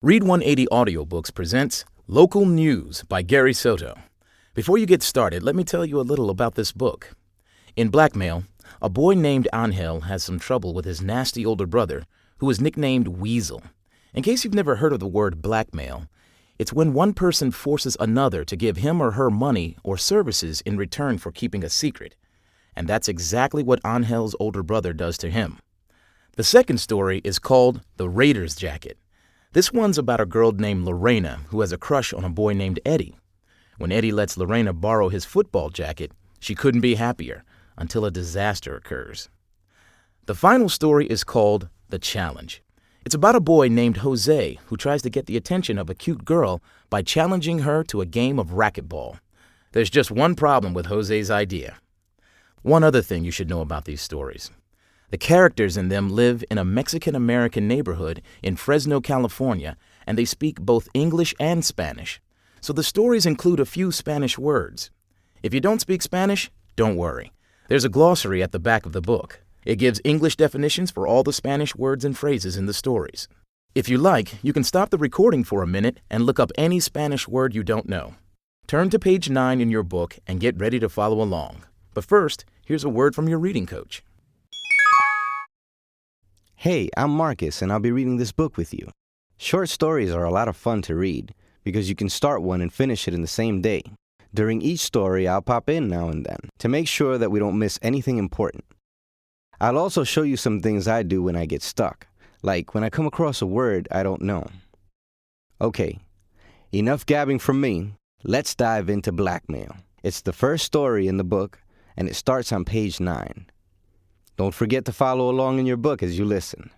Read 180 Audiobooks presents Local News by Gary Soto. Before you get started, let me tell you a little about this book. In Blackmail, a boy named Angel has some trouble with his nasty older brother, who is nicknamed Weasel. In case you've never heard of the word blackmail, it's when one person forces another to give him or her money or services in return for keeping a secret. And that's exactly what Angel's older brother does to him. The second story is called The Raider's Jacket. This one's about a girl named Lorena who has a crush on a boy named Eddie. When Eddie lets Lorena borrow his football jacket, she couldn't be happier until a disaster occurs. The final story is called The Challenge. It's about a boy named Jose who tries to get the attention of a cute girl by challenging her to a game of racquetball. There's just one problem with Jose's idea. One other thing you should know about these stories. The characters in them live in a Mexican-American neighborhood in Fresno, California, and they speak both English and Spanish. So the stories include a few Spanish words. If you don't speak Spanish, don't worry. There's a glossary at the back of the book. It gives English definitions for all the Spanish words and phrases in the stories. If you like, you can stop the recording for a minute and look up any Spanish word you don't know. Turn to page 9 in your book and get ready to follow along. But first, here's a word from your reading coach. Hey, I'm Marcus, and I'll be reading this book with you. Short stories are a lot of fun to read because you can start one and finish it in the same day. During each story, I'll pop in now and then to make sure that we don't miss anything important. I'll also show you some things I do when I get stuck, like when I come across a word I don't know. Okay, enough gabbing from me. Let's dive into Blackmail. It's the first story in the book, and it starts on page 9. Don't forget to follow along in your book as you listen.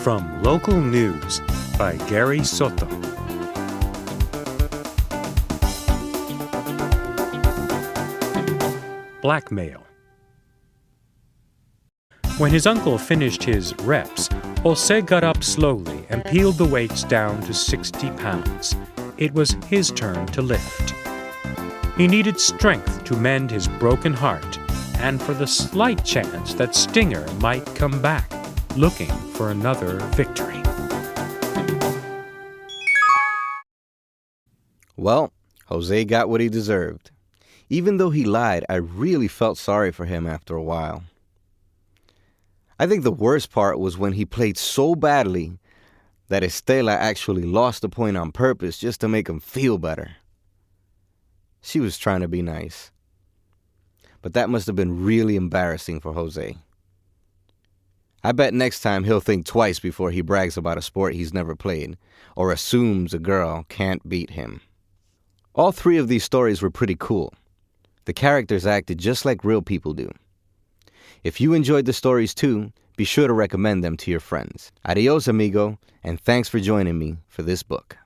From Local News by Gary Soto. Blackmail. When his uncle finished his reps, Jose got up slowly and peeled the weights down to 60 pounds. It was his turn to lift. He needed strength to mend his broken heart and for the slight chance that Stinger might come back, looking for another victory. Well, Jose got what he deserved. Even though he lied, I really felt sorry for him after a while. I think the worst part was when he played so badly that Estela actually lost the point on purpose just to make him feel better. She was trying to be nice. But that must have been really embarrassing for Jose. I bet next time he'll think twice before he brags about a sport he's never played or assumes a girl can't beat him. All 3 of these stories were pretty cool. The characters acted just like real people do. If you enjoyed the stories too, be sure to recommend them to your friends. Adios, amigo, and thanks for joining me for this book.